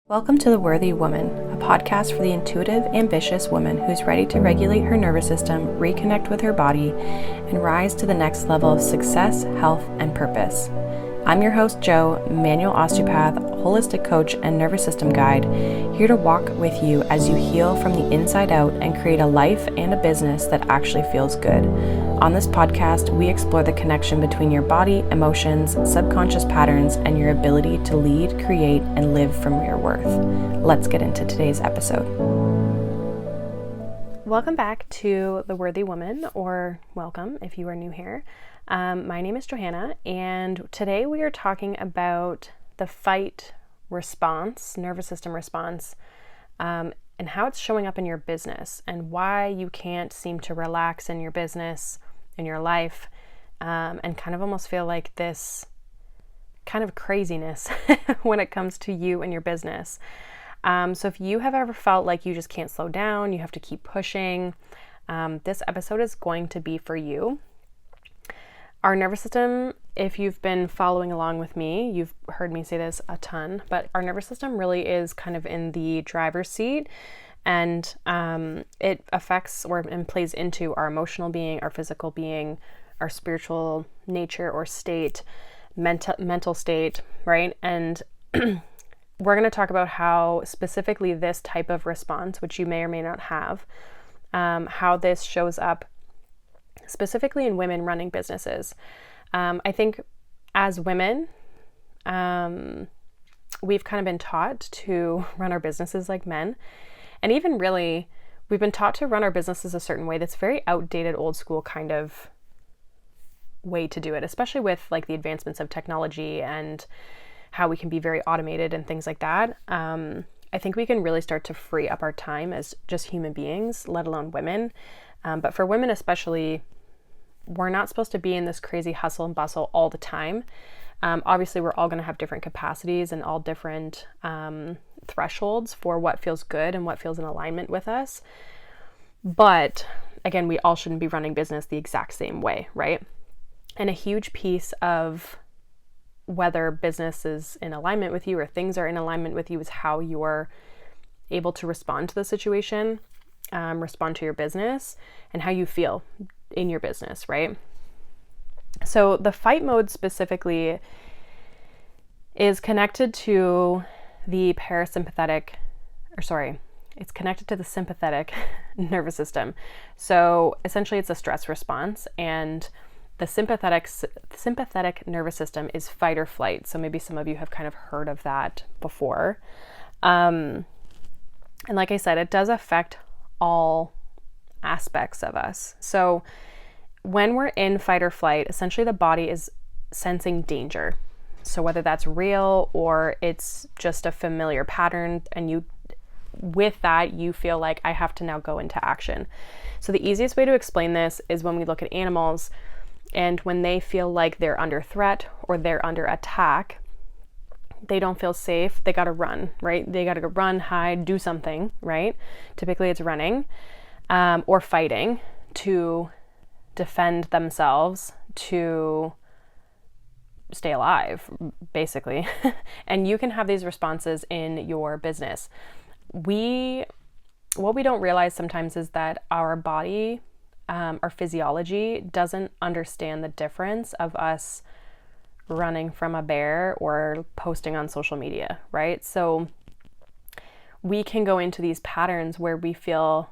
Welcome to The Worthy Woman, a podcast for the intuitive, ambitious woman who's ready to regulate her nervous system, reconnect with her body, and rise to the next level of success, health, and purpose. I'm your host, Jo, manual osteopath, holistic coach, and nervous system guide, here to walk with you as you heal from the inside out and create a life and a business that actually feels good. On this podcast, we explore the connection between your body, emotions, subconscious patterns, and your ability to lead, create, and live from your worth. Let's get into today's episode. Welcome back to The Worthy Woman, or welcome if you are new here. My name is Johanna, and today we are talking about the fight response, nervous system response, and how it's showing up in your business and why you can't seem to relax in your business, in your life, and kind of almost feel like this kind of craziness when it comes to you and your business. So if you have ever felt like you just can't slow down, you have to keep pushing, this episode is going to be for you. Our nervous system, if you've been following along with me, you've heard me say this a ton, but our nervous system really is kind of in the driver's seat, and it affects and plays into our emotional being, our physical being, our spiritual nature or state, mental state, right? And we're going to talk about how specifically this type of response, which you may or may not have, how this shows up specifically in women running businesses. I think as women, we've kind of been taught to run our businesses like men. And even really, we've been taught to run our businesses a certain way that's very outdated, old school kind of way to do it, especially with like the advancements of technology and how we can be very automated and things like that. I think we can really start to free up our time as just human beings, let alone women. But for women especially, we're not supposed to be in this crazy hustle and bustle all the time. Obviously, we're all going to have different capacities and all different thresholds for what feels good and what feels in alignment with us. But again, we all shouldn't be running business the exact same way, right? And a huge piece of whether business is in alignment with you or things are in alignment with you is how you're able to respond to the situation, respond to your business, and how you feel in your business, right? So the fight mode specifically is connected to the it's connected to the sympathetic nervous system. So essentially it's a stress response, and the sympathetic nervous system is fight or flight. So maybe some of you have kind of heard of that before. And like I said, it does affect all aspects of us. So when we're in fight or flight, essentially the body is sensing danger. So whether that's real or it's just a familiar pattern, and with that you feel like I have to now go into action. So the easiest way to explain this is when we look at animals, and when they feel like they're under threat or they're under attack, they don't feel safe, they gotta run, right? They gotta go run, hide, do something, right? Typically it's running or fighting to defend themselves, to stay alive, basically. And you can have these responses in your business. What we don't realize sometimes is that our body, our physiology doesn't understand the difference of us running from a bear or posting on social media, right? So we can go into these patterns where we feel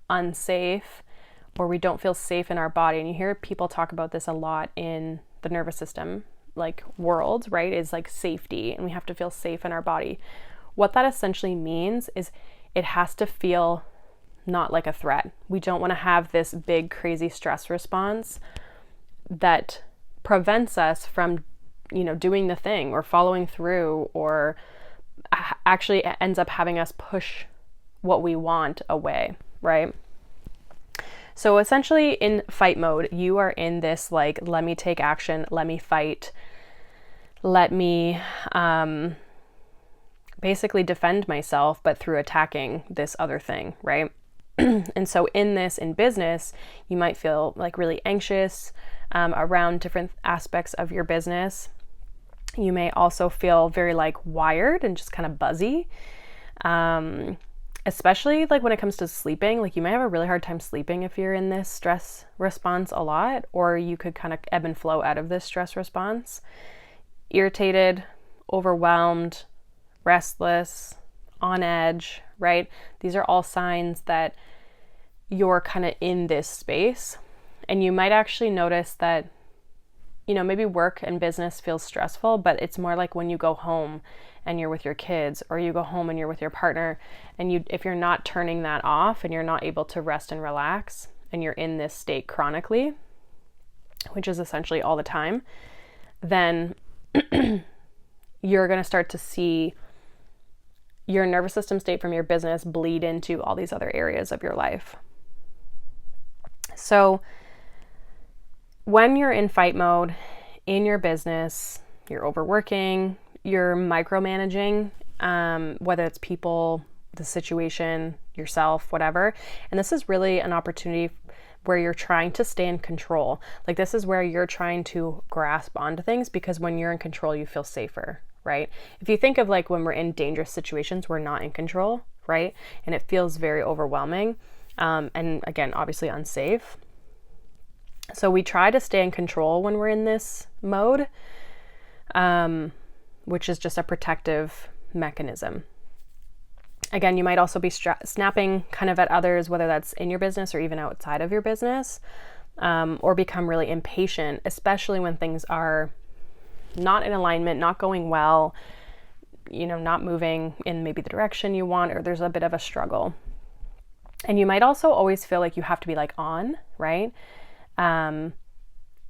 unsafe or we don't feel safe in our body. And you hear people talk about this a lot in the nervous system, like world, right? Is like safety, and we have to feel safe in our body. What that essentially means is it has to feel not like a threat. We don't want to have this big, crazy stress response that prevents us from, doing the thing or following through, or actually ends up having us push what we want away, right? So essentially in fight mode, you are in this like, let me take action, let me fight, let me basically defend myself, but through attacking this other thing, right? And so in business, you might feel like really anxious around different aspects of your business. You may also feel very like wired and just kind of buzzy. Especially like when it comes to sleeping, like you might have a really hard time sleeping if you're in this stress response a lot, or you could kind of ebb and flow out of this stress response. Irritated, overwhelmed, restless, on edge, right? These are all signs that you're kind of in this space. And you might actually notice that, maybe work and business feels stressful, but it's more like when you go home and you're with your kids, or you go home and you're with your partner, and if you're not turning that off and you're not able to rest and relax, and you're in this state chronically, which is essentially all the time, then you're going to start to see your nervous system state from your business bleed into all these other areas of your life. So when you're in fight mode in your business, you're overworking, you're micromanaging, whether it's people, the situation, yourself, whatever. And this is really an opportunity where you're trying to stay in control. Like this is where you're trying to grasp onto things, because when you're in control, you feel safer, right? If you think of like when we're in dangerous situations, we're not in control, right? And it feels very overwhelming. And again, obviously unsafe. So we try to stay in control when we're in this mode, which is just a protective mechanism. Again, you might also be snapping kind of at others, whether that's in your business or even outside of your business, or become really impatient, especially when things are not in alignment, not going well, not moving in maybe the direction you want, or there's a bit of a struggle. And you might also always feel like you have to be like on, right? And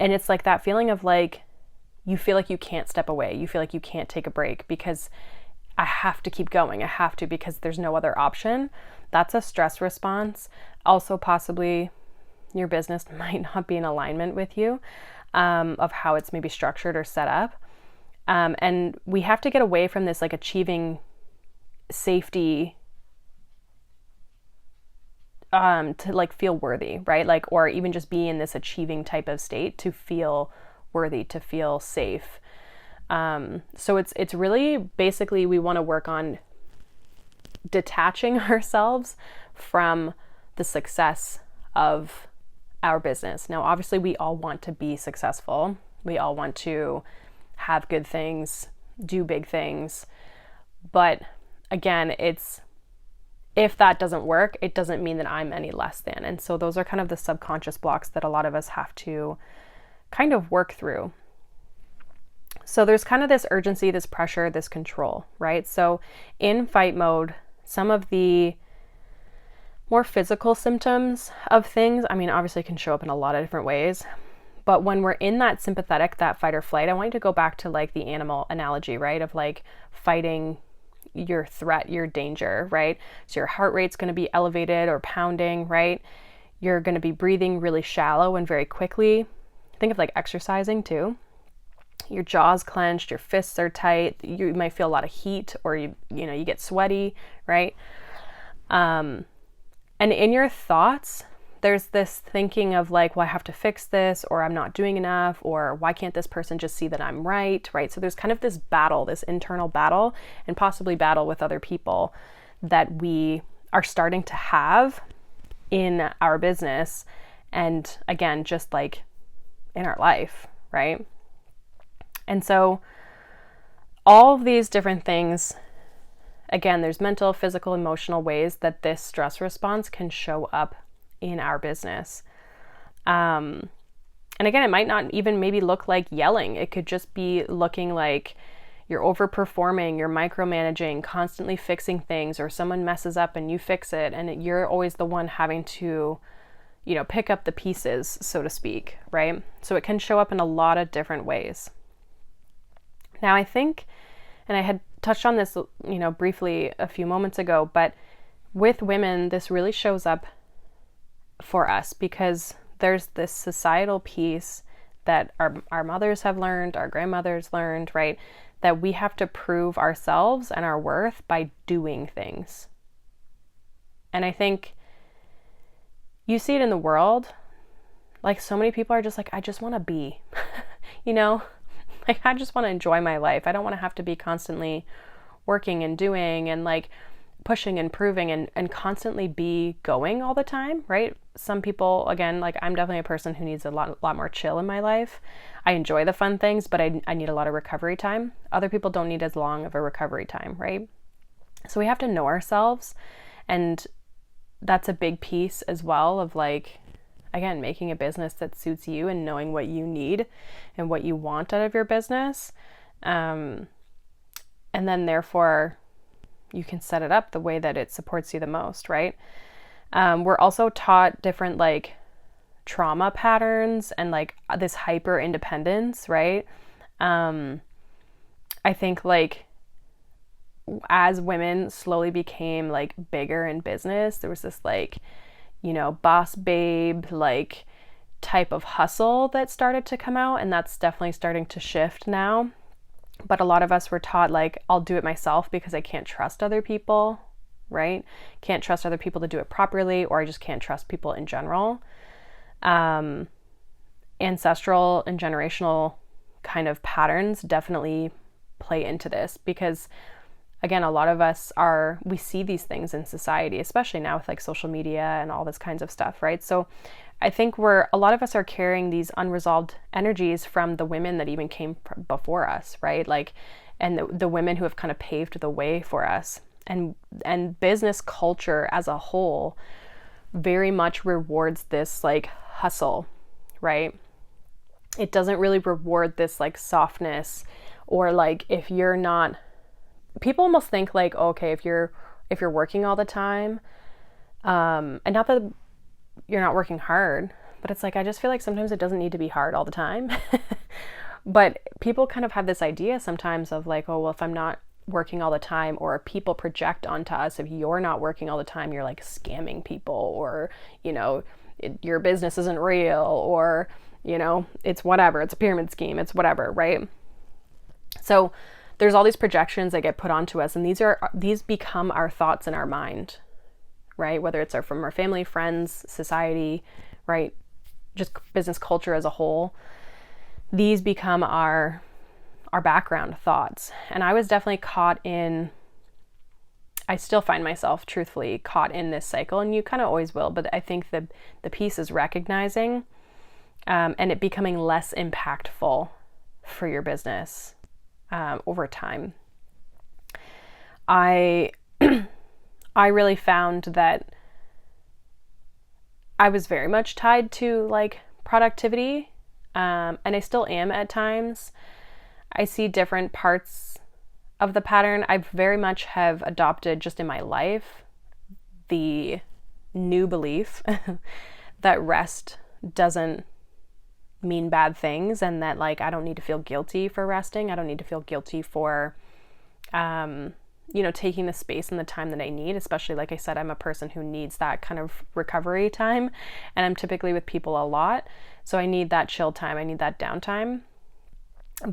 it's like that feeling of like, you feel like you can't step away. You feel like you can't take a break because I have to keep going. I have to, because there's no other option. That's a stress response. Also, possibly your business might not be in alignment with you, of how it's maybe structured or set up. And we have to get away from this like achieving safety to like feel worthy, right? Like, or even just be in this achieving type of state to feel worthy, to feel safe. So it's really basically we want to work on detaching ourselves from the success of our business. Now, obviously, we all want to be successful. We all want to have good things, do big things. But again, if that doesn't work, it doesn't mean that I'm any less than. And so those are kind of the subconscious blocks that a lot of us have to kind of work through. So there's kind of this urgency, this pressure, this control, right? So in fight mode, some of the more physical symptoms of things, obviously can show up in a lot of different ways. But when we're in that sympathetic, that fight or flight, I want you to go back to like the animal analogy, right? Of like fighting your threat, your danger, right? So your heart rate's going to be elevated or pounding, right? You're going to be breathing really shallow and very quickly. Think of like exercising too. Your jaw's clenched, your fists are tight. You might feel a lot of heat, or you get sweaty, right? And in your thoughts, there's this thinking of like, well, I have to fix this, or I'm not doing enough, or why can't this person just see that I'm right? So there's kind of this battle, this internal battle, and possibly battle with other people that we are starting to have in our business. And again, just like in our life, right? And so all of these different things, again, there's mental, physical, emotional ways that this stress response can show up in our business. And again, it might not even maybe look like yelling. It could just be looking like you're overperforming, you're micromanaging, constantly fixing things, or someone messes up and you fix it. And you're always the one having to, pick up the pieces, so to speak, right? So it can show up in a lot of different ways. Now, I think, and I had touched on this, briefly a few moments ago, but with women, this really shows up for us because there's this societal piece that our mothers have learned, our grandmothers learned, right? That we have to prove ourselves and our worth by doing things. And I think you see it in the world, like so many people are just like, I just want to be, Like, I just want to enjoy my life. I don't want to have to be constantly working and doing and like pushing and proving and constantly be going all the time, right? Some people, again, like I'm definitely a person who needs a lot more chill in my life. I enjoy the fun things, but I need a lot of recovery time. Other people don't need as long of a recovery time, right? So we have to know ourselves, and that's a big piece as well of like, again, making a business that suits you and knowing what you need and what you want out of your business. And then therefore you can set it up the way that it supports you the most, right? We're also taught different like trauma patterns and like this hyper independence, right? I think like as women slowly became like bigger in business, there was this like, you know, boss babe like type of hustle that started to come out, and that's definitely starting to shift now. But a lot of us were taught like, I'll do it myself because I can't trust other people, right? Can't trust other people to do it properly, or I just can't trust people in general. Ancestral and generational kind of patterns definitely play into this because, again, a lot of us we see these things in society, especially now with like social media and all this kinds of stuff, right? So I think a lot of us are carrying these unresolved energies from the women that even came before us, right? Like, and the women who have kind of paved the way for us. And business culture as a whole very much rewards this like hustle, right? It doesn't really reward this like softness, or like if you're not, people almost think like, okay, if you're working all the time, and not that you're not working hard, but it's like, I just feel like sometimes it doesn't need to be hard all the time. But people kind of have this idea sometimes of like, oh, well, if I'm not working all the time, or people project onto us, if you're not working all the time, you're like scamming people, or, you know, your business isn't real, or, you know, it's whatever, it's a pyramid scheme, it's whatever, right? So there's all these projections that get put onto us, and these become our thoughts in our mind, right? Whether it's from our family, friends, society, right? Just business culture as a whole. These become our background thoughts. And I was definitely I still find myself truthfully caught in this cycle, and you kind of always will, but I think the piece is recognizing and it becoming less impactful for your business over time. I really found that I was very much tied to like productivity, and I still am at times. I see different parts of the pattern. I very much have adopted just in my life the new belief that rest doesn't mean bad things, and that like I don't need to feel guilty for resting. I don't need to feel guilty for you know, taking the space and the time that I need, especially like I said, I'm a person who needs that kind of recovery time, and I'm typically with people a lot, so I need that chill time, I need that downtime.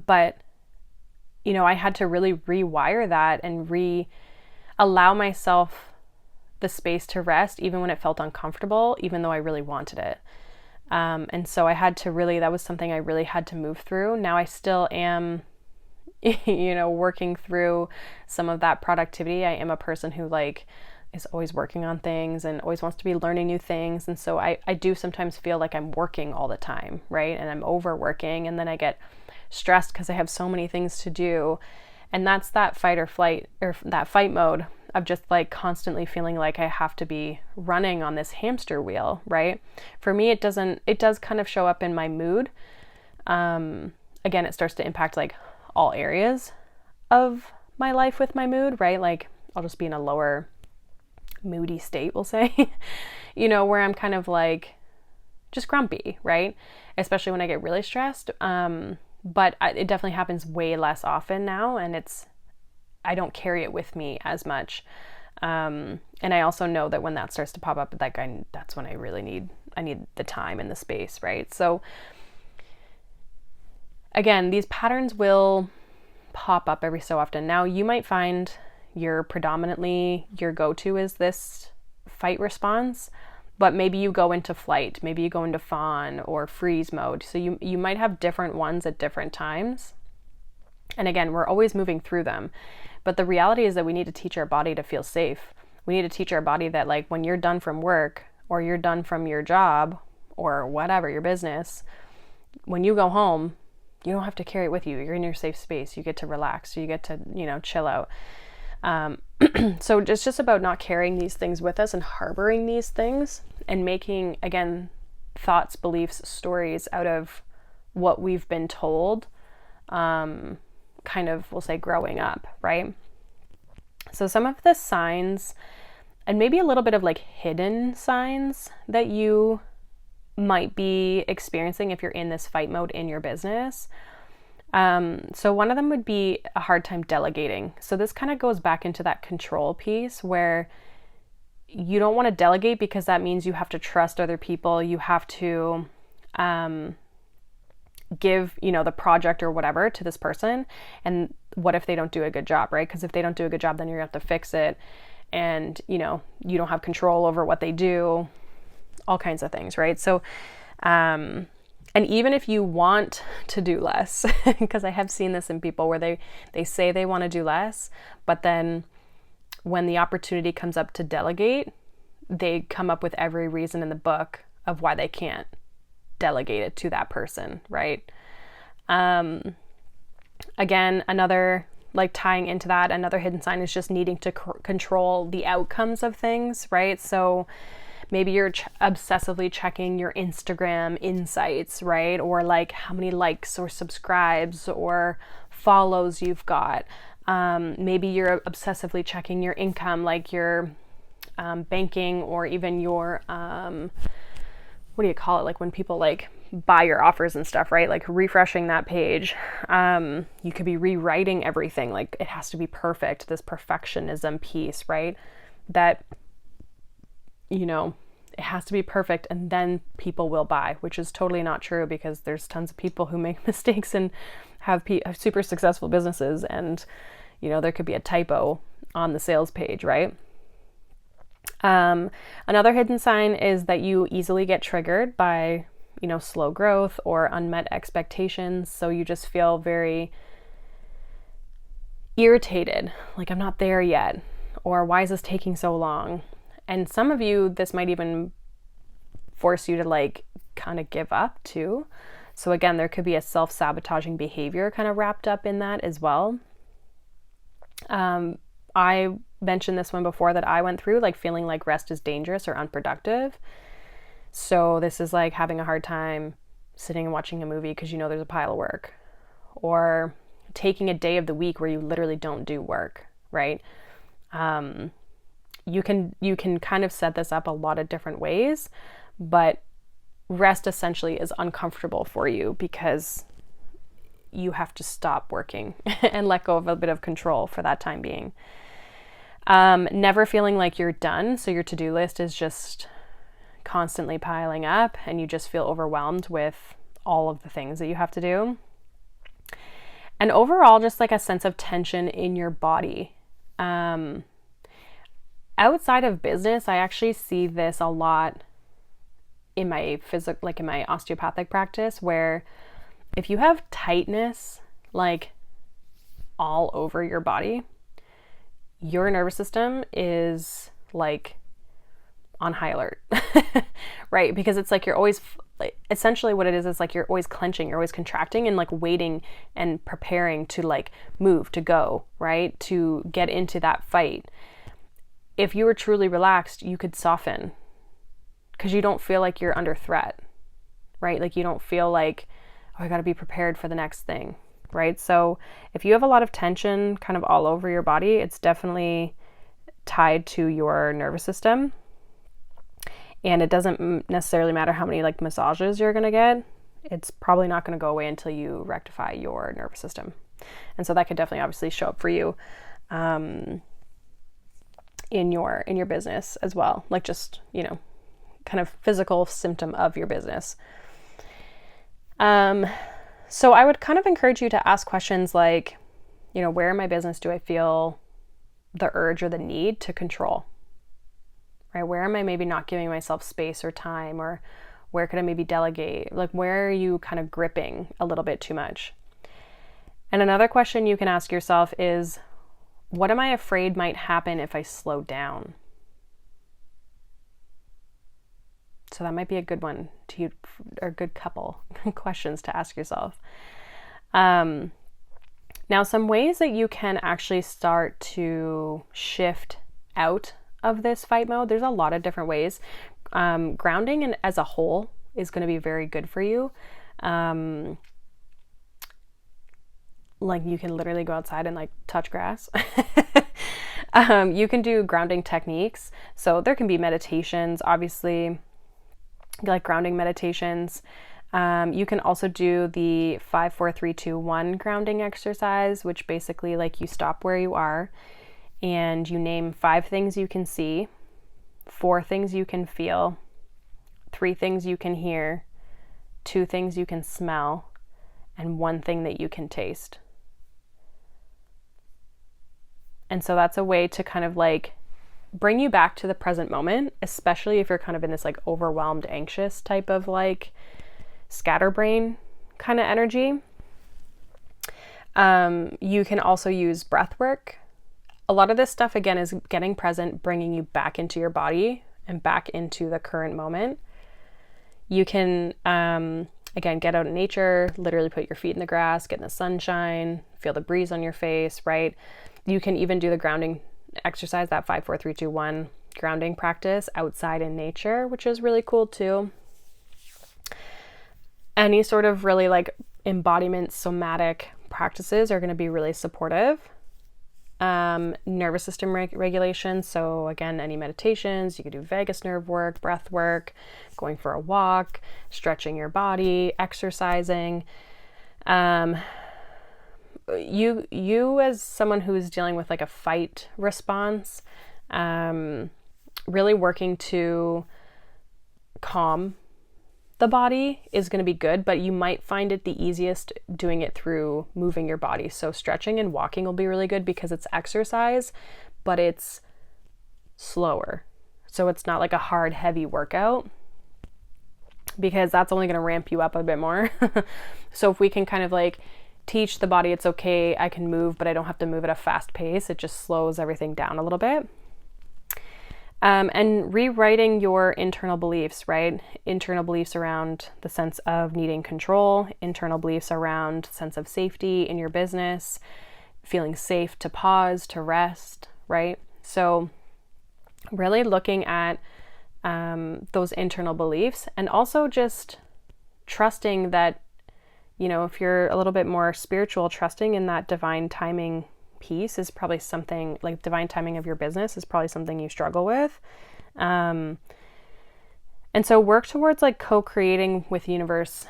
But you know, I had to really rewire that and allow myself the space to rest, even when it felt uncomfortable, even though I really wanted it. And so I had to that was something I really had to move through. Now I still am, you know, working through some of that productivity. I am a person who like is always working on things and always wants to be learning new things. And so I do sometimes feel like I'm working all the time, right? And I'm overworking, and then I get stressed because I have so many things to do. And that's that fight or flight, or that fight mode of just like constantly feeling like I have to be running on this hamster wheel, right? For me, it does kind of show up in my mood. Again, it starts to impact like all areas of my life with my mood, right? Like I'll just be in a lower moody state, we'll say, you know, where I'm kind of like just grumpy, right? Especially when I get really stressed. But it definitely happens way less often now, and I don't carry it with me as much. And I also know that when that starts to pop up, that's when I need the time and the space, right? So again, these patterns will pop up every so often. Now you might find your go-to is this fight response, but maybe you go into flight, maybe you go into fawn or freeze mode. So you might have different ones at different times. And again, we're always moving through them. But the reality is that we need to teach our body to feel safe. We need to teach our body that, like, when you're done from work or you're done from your job or whatever, your business, when you go home, you don't have to carry it with you. You're in your safe space. You get to relax. You get to, chill out. So it's just about not carrying these things with us and harboring these things and making, again, thoughts, beliefs, stories out of what we've been told, kind of, we'll say, growing up, right? So some of the signs, and maybe a little bit of like hidden signs that you might be experiencing if you're in this fight mode in your business. So one of them would be a hard time delegating. So this kind of goes back into that control piece where you don't want to delegate because that means you have to trust other people. You have to give, the project or whatever to this person. And what if they don't do a good job, right? Because if they don't do a good job, then you're going to have to fix it. And, you don't have control over what they do, all kinds of things, right? So, and even if you want to do less, because I have seen this in people where they say they want to do less, but then when the opportunity comes up to delegate, they come up with every reason in the book of why they can't delegate it to that person, right? Again, another, like, tying into that, another hidden sign is just needing to control the outcomes of things, right? So maybe you're obsessively checking your Instagram insights, right? Or like how many likes or subscribes or follows you've got. Maybe you're obsessively checking your income, like your banking, or even your, what do you call it? Like when people like buy your offers and stuff, right? Like refreshing that page. You could be rewriting everything. Like it has to be perfect. This perfectionism piece, right? That, it has to be perfect and then people will buy, which is totally not true because there's tons of people who make mistakes and have super successful businesses, and, there could be a typo on the sales page, right? Another hidden sign is that you easily get triggered by, slow growth or unmet expectations. So you just feel very irritated, like I'm not there yet, or why is this taking so long? And some of you, this might even force you to like kind of give up too. So again, there could be a self-sabotaging behavior kind of wrapped up in that as well. I mentioned this one before that I went through, like feeling like rest is dangerous or unproductive. So this is like having a hard time sitting and watching a movie because there's a pile of work, or taking a day of the week where you literally don't do work, right? You can kind of set this up a lot of different ways, but rest essentially is uncomfortable for you because you have to stop working and let go of a bit of control for that time being. Never feeling like you're done. So your to-do list is just constantly piling up and you just feel overwhelmed with all of the things that you have to do. And overall, just like a sense of tension in your body. Outside of business, I actually see this a lot in my in my osteopathic practice, where if you have tightness like all over your body, your nervous system is like on high alert, right? Because it's like you're always, essentially what it is like you're always clenching, you're always contracting and like waiting and preparing to like move, to go, right? To get into that fight. If you were truly relaxed, you could soften because you don't feel like you're under threat, right? Like you don't feel like, oh, I got to be prepared for the next thing, right? So if you have a lot of tension kind of all over your body, it's definitely tied to your nervous system. And it doesn't necessarily matter how many like massages you're going to get. It's probably not going to go away until you rectify your nervous system. And so that could definitely obviously show up for you in your business as well. Like just, kind of physical symptom of your business. So I would kind of encourage you to ask questions like, where in my business do I feel the urge or the need to control? Right? Where am I maybe not giving myself space or time, or where could I maybe delegate? Like, where are you kind of gripping a little bit too much? And another question you can ask yourself is, what am I afraid might happen if I slow down? So that might be a good one to, or a good couple questions to ask yourself. Now, some ways that you can actually start to shift out of this fight mode, there's a lot of different ways. Grounding and as a whole is going to be very good for you. Like you can literally go outside and like touch grass. You can do grounding techniques. So there can be meditations, obviously, like grounding meditations. You can also do the 5, 4, 3, 2, 1 grounding exercise, which basically like you stop where you are and you name 5 things you can see, 4 things you can feel, 3 things you can hear, 2 things you can smell, and 1 thing that you can taste. And so that's a way to kind of like bring you back to the present moment, especially if you're kind of in this like overwhelmed, anxious type of like scatterbrain kind of energy. You can also use breath work. A lot of this stuff, again, is getting present, bringing you back into your body and back into the current moment. You can, again, get out in nature, literally put your feet in the grass, get in the sunshine, feel the breeze on your face, right? You can even do the grounding exercise, that 5, 4, 3, 2, 1 grounding practice outside in nature, which is really cool too. Any sort of really like embodiment somatic practices are going to be really supportive. Nervous system regulation. So again, any meditations, you could do vagus nerve work, breath work, going for a walk, stretching your body, exercising. You as someone who is dealing with like a fight response, really working to calm the body is going to be good, but you might find it the easiest doing it through moving your body. So stretching and walking will be really good because it's exercise, but it's slower. So it's not like a hard, heavy workout, because that's only going to ramp you up a bit more. So if we can kind of like teach the body it's okay, I can move, but I don't have to move at a fast pace, it just slows everything down a little bit. And rewriting your internal beliefs, right? Internal beliefs around the sense of needing control, internal beliefs around sense of safety in your business, feeling safe to pause, to rest, right? So really looking at those internal beliefs, and also just trusting that, you know, if you're a little bit more spiritual, trusting in that divine timing piece is probably something, like divine timing of your business is probably something you struggle with. And so work towards like co-creating with universe,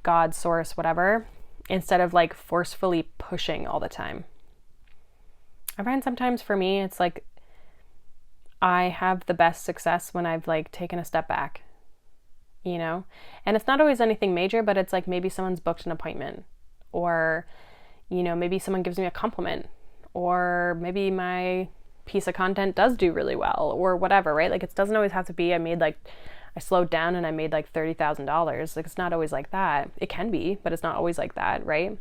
God, source, whatever, instead of like forcefully pushing all the time. I find sometimes for me, it's like I have the best success when I've like taken a step back, you know, and it's not always anything major, but it's like maybe someone's booked an appointment, or, you know, maybe someone gives me a compliment, or maybe my piece of content does do really well, or whatever, right? Like it doesn't always have to be, I slowed down and I made like $30,000. Like it's not always like that. It can be, but it's not always like that, right?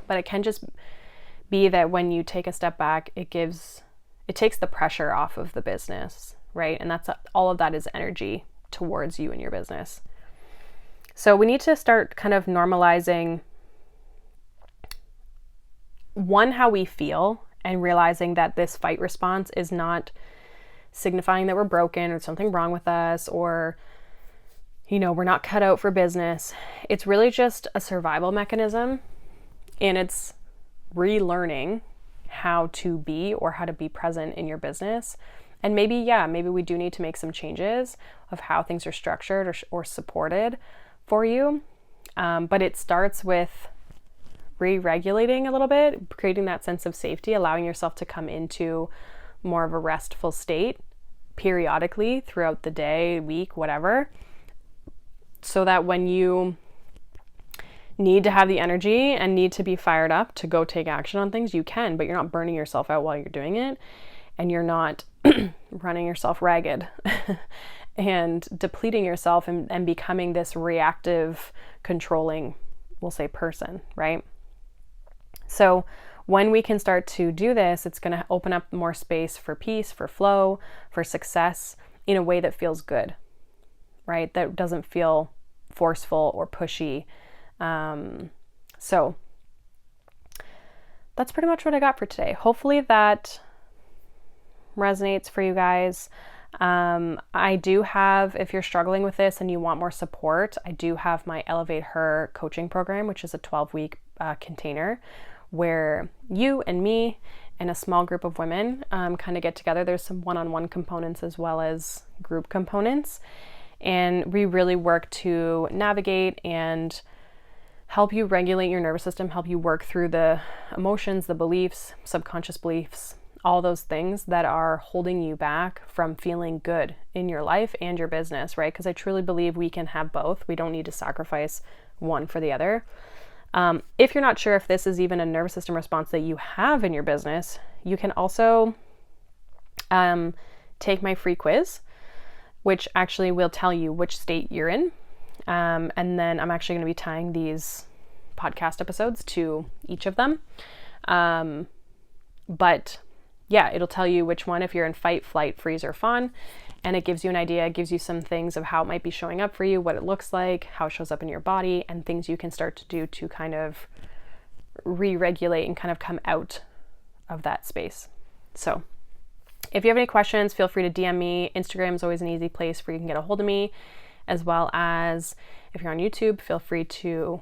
But it can just be that when you take a step back, it takes the pressure off of the business, right? And that's all of that is energy towards you and your business. So we need to start kind of normalizing how we feel, and realizing that this fight response is not signifying that we're broken or something wrong with us, or, you know, we're not cut out for business. It's really just a survival mechanism, and it's relearning how to be, or how to be present in your business. And maybe we do need to make some changes of how things are structured or supported for you. But it starts with re-regulating a little bit, creating that sense of safety, allowing yourself to come into more of a restful state periodically throughout the day, week, whatever, so that when you need to have the energy and need to be fired up to go take action on things, you can, but you're not burning yourself out while you're doing it, and you're not running yourself ragged and depleting yourself and becoming this reactive, controlling, we'll say, person, right? So when we can start to do this, it's going to open up more space for peace, for flow, for success in a way that feels good, right? That doesn't feel forceful or pushy. So that's pretty much what I got for today. Hopefully that resonates for you guys. I do have, if you're struggling with this and you want more support, I do have my Elevate Her coaching program, which is a 12-week container where you and me and a small group of women kind of get together. There's some one-on-one components as well as group components. And we really work to navigate and help you regulate your nervous system, help you work through the emotions, the beliefs, subconscious beliefs, all those things that are holding you back from feeling good in your life and your business, right? Because I truly believe we can have both. We don't need to sacrifice one for the other. If you're not sure if this is even a nervous system response that you have in your business, you can also take my free quiz, which actually will tell you which state you're in. And then I'm actually going to be tying these podcast episodes to each of them. But yeah, it'll tell you which one, if you're in fight, flight, freeze, or fawn. And it gives you an idea, it gives you some things of how it might be showing up for you, what it looks like, how it shows up in your body, and things you can start to do to kind of re-regulate and kind of come out of that space. So if you have any questions, feel free to DM me. Instagram is always an easy place where you can get a hold of me, as well as if you're on YouTube, feel free to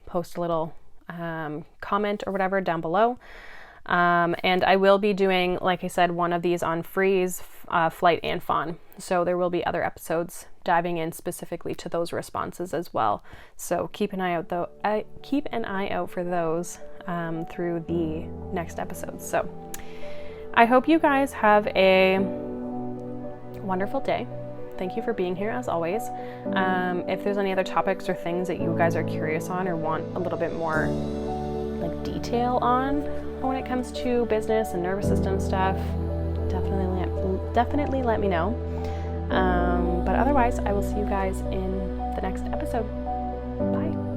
post a little comment or whatever down below. And I will be doing, like I said, one of these on freeze, flight, and fawn. So there will be other episodes diving in specifically to those responses as well. So keep an eye out for those through the next episodes. So I hope you guys have a wonderful day. Thank you for being here as always. If there's any other topics or things that you guys are curious on or want a little bit more like detail on when it comes to business and nervous system stuff, definitely let me know. But otherwise, I will see you guys in the next episode. Bye.